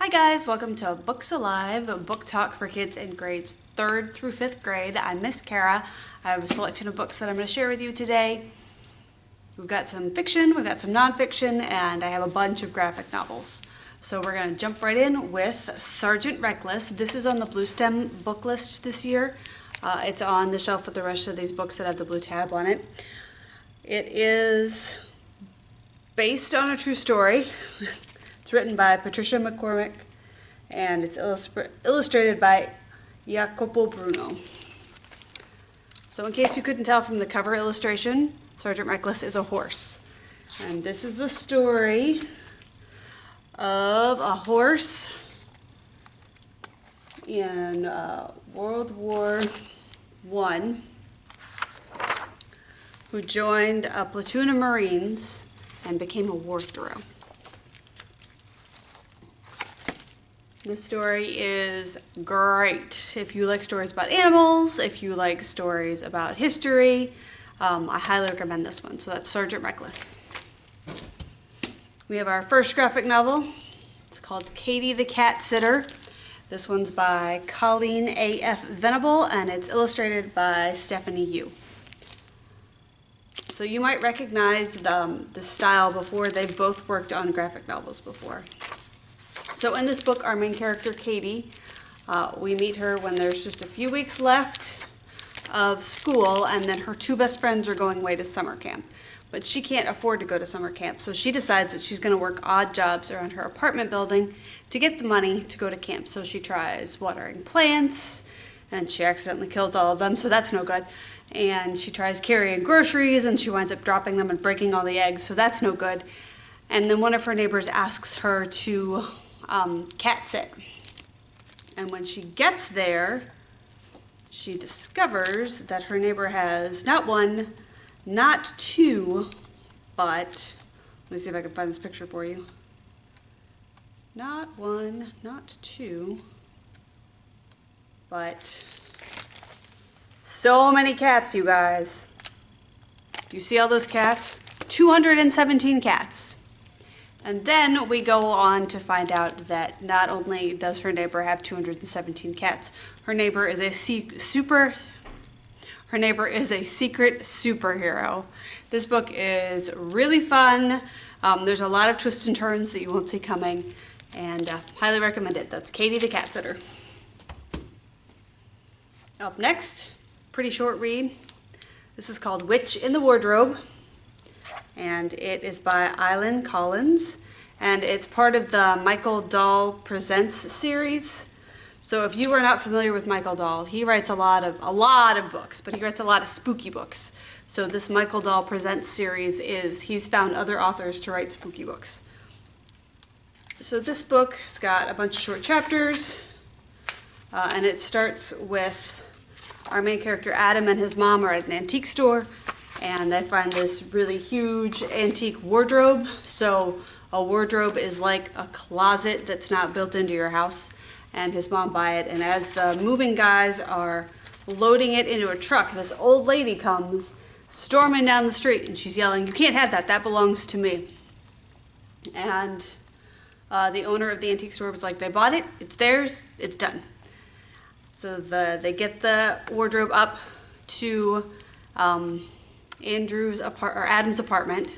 Hi guys, welcome to Books Alive, a book talk for kids in grades 3rd through 5th grade. I'm Miss Kara. I have a selection of books that I'm going to share with you today. We've got some fiction, we've got some nonfiction, and I have a bunch of graphic novels. So we're going to jump right in with Sergeant Reckless. This is on the Blue Stem book list this year. It's on the shelf with the rest of these books that have the blue tab on it. It is based on a true story. It's written by Patricia McCormick, and it's illustrated by Jacopo Bruno. So in case you couldn't tell from the cover illustration, Sergeant Reckless is a horse. And this is the story of a horse in World War I who joined a platoon of Marines and became a war hero. This story is great if you like stories about animals, if you like stories about history. I highly recommend this one. So that's Sergeant Reckless. We have our first graphic novel. It's called Katie the Cat Sitter. This one's by Colleen A.F. Venable, and it's illustrated by Stephanie Yu. So you might recognize the style before. They've both worked on graphic novels before. So in this book, our main character, Katie, we meet her when there's just a few weeks left of school, and then her two best friends are going away to summer camp. But she can't afford to go to summer camp, so she decides that she's going to work odd jobs around her apartment building to get the money to go to camp. So she tries watering plants, and she accidentally kills all of them, so that's no good. And she tries carrying groceries, and she winds up dropping them and breaking all the eggs, so that's no good. And then one of her neighbors asks her to cat sit. And when she gets there, she discovers that her neighbor has not one, not two, but, let me see if I can find this picture for you. Not one, not two, but so many cats, you guys. Do you see all those cats? 217 cats. And then we go on to find out that not only does her neighbor have 217 cats, her neighbor is a secret superhero. This book is really fun. There's a lot of twists and turns that you won't see coming, and highly recommend it. That's Katie the Cat Sitter. Up next, pretty short read. This is called Witch in the Wardrobe, and it is by Eileen Collins, and it's part of the Michael Dahl Presents series. So if you are not familiar with Michael Dahl, he writes a lot of books, but he writes a lot of spooky books. So this Michael Dahl Presents series he's found other authors to write spooky books. So this book has got a bunch of short chapters, and it starts with our main character Adam and his mom are at an antique store, and they find this really huge antique wardrobe. So a wardrobe is like a closet that's not built into your house, and his mom buy it, and as the moving guys are loading it into a truck, this old lady comes storming down the street, and she's yelling, "You can't have that, that belongs to me." And the owner of the antique store was like, "They bought it, it's theirs, it's done." So they get the wardrobe up to Adam's apartment,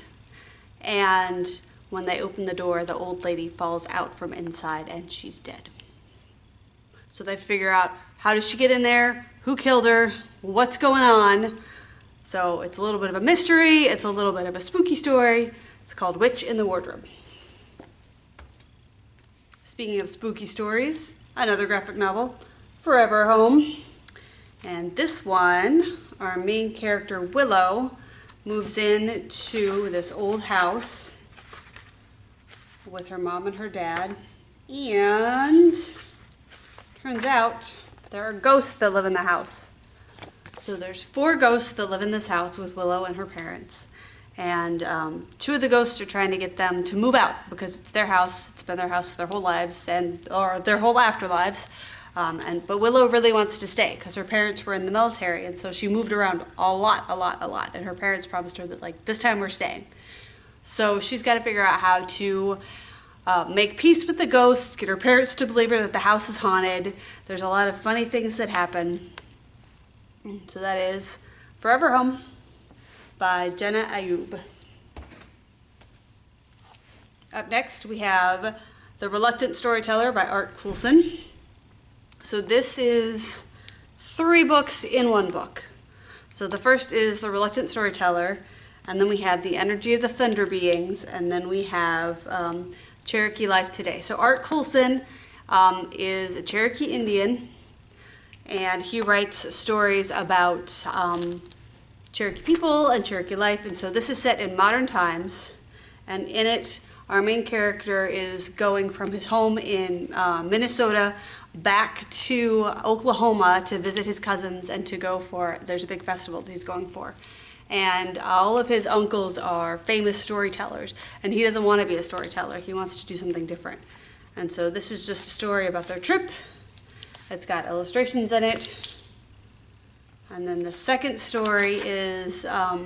and when they open the door, the old lady falls out from inside and she's dead. So they have to figure out, how did she get in there? Who killed her? What's going on? So it's a little bit of a mystery. It's a little bit of a spooky story. It's called Witch in the Wardrobe. Speaking of spooky stories, another graphic novel, Forever Home. And this one, our main character Willow moves in to this old house with her mom and her dad, and turns out there are ghosts that live in the house. So there's 4 ghosts that live in this house with Willow and her parents, and 2 of the ghosts are trying to get them to move out because it's their house. It's been their house their whole lives or their whole afterlives. But Willow really wants to stay because her parents were in the military, and so she moved around a lot, and her parents promised her that, like, this time we're staying. So she's got to figure out how to make peace with the ghosts, get her parents to believe her that the house is haunted. There's a lot of funny things that happen. So that is Forever Home by Jenna Ayub. Up next we have The Reluctant Storyteller by Art Coulson. So this is 3 books in 1 book. So the first is The Reluctant Storyteller, and then we have The Energy of the Thunder Beings, and then we have Cherokee Life Today. So Art Coulson is a Cherokee Indian, and he writes stories about Cherokee people and Cherokee life, and so this is set in modern times, and in it our main character is going from his home in Minnesota back to Oklahoma to visit his cousins and to go for, there's a big festival that he's going for. And all of his uncles are famous storytellers, and he doesn't want to be a storyteller. He wants to do something different. And so this is just a story about their trip. It's got illustrations in it. And then the second story is a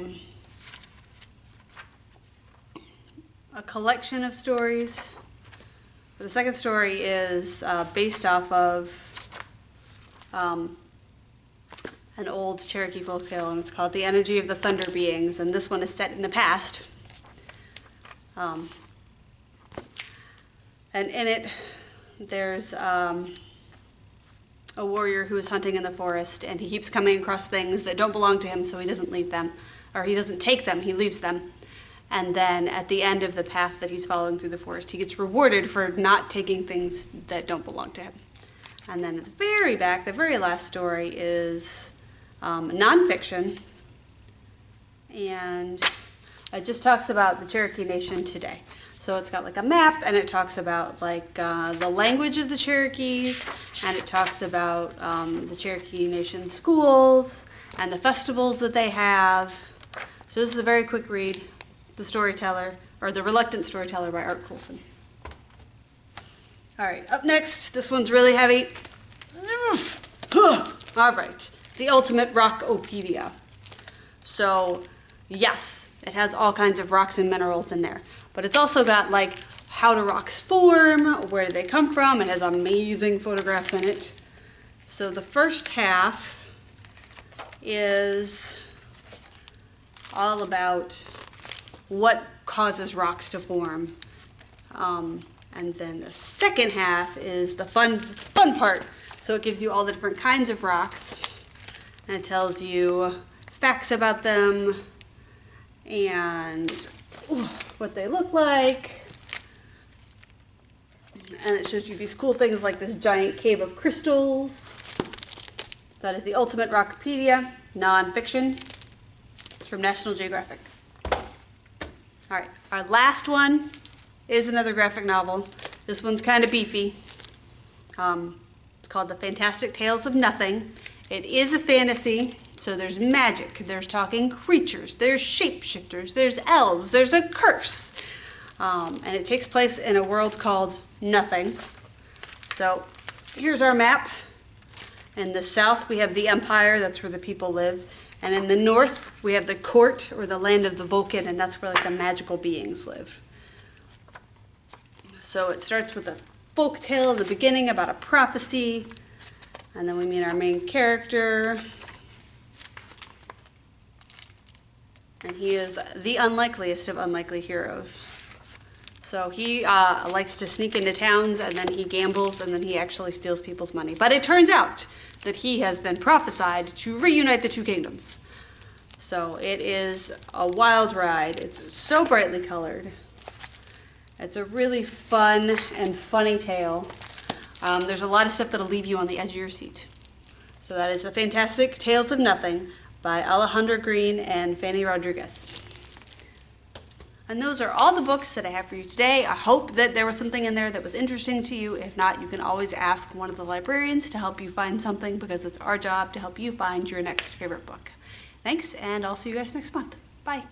collection of stories. The second story is based off of an old Cherokee folktale, and it's called The Energy of the Thunder Beings, and this one is set in the past. And in it, there's a warrior who is hunting in the forest, and he keeps coming across things that don't belong to him, so he doesn't leave them, or he doesn't take them, he leaves them. And then at the end of the path that he's following through the forest, he gets rewarded for not taking things that don't belong to him. And then at the very back, the very last story is nonfiction, and it just talks about the Cherokee Nation today. So it's got like a map, and it talks about like the language of the Cherokee, and it talks about the Cherokee Nation schools and the festivals that they have. So this is a very quick read. The Storyteller, or The Reluctant Storyteller by Art Coulson. All right, up next, this one's really heavy. All right, The Ultimate Rockopedia. So yes, it has all kinds of rocks and minerals in there, but it's also got like how do rocks form, where do they come from. It has amazing photographs in it. So the first half is all about what causes rocks to form. And then the second half is the fun part. So it gives you all the different kinds of rocks, and it tells you facts about them and what they look like. And it shows you these cool things like this giant cave of crystals. That is The Ultimate Rockopedia, nonfiction. It's from National Geographic. All right, our last one is another graphic novel. This one's kind of beefy. It's called The Fantastic Tales of Nothing. It is a fantasy, so there's magic, there's talking creatures, there's shapeshifters, there's elves, there's a curse. And it takes place in a world called Nothing. So here's our map. In the south, we have the Empire, that's where the people live. And in the north, we have the court, or the land of the Vulcan, and that's where like the magical beings live. So it starts with a folk tale in the beginning about a prophecy, and then we meet our main character. And he is the unlikeliest of unlikely heroes. So he likes to sneak into towns, and then he gambles, and then he actually steals people's money. But it turns out that he has been prophesied to reunite the two kingdoms. So it is a wild ride. It's so brightly colored. It's a really fun and funny tale. There's a lot of stuff that'll leave you on the edge of your seat. So that is The Fantastic Tales of Nothing by Alejandra Green and Fanny Rodriguez. And those are all the books that I have for you today. I hope that there was something in there that was interesting to you. If not, you can always ask one of the librarians to help you find something, because it's our job to help you find your next favorite book. Thanks, and I'll see you guys next month. Bye.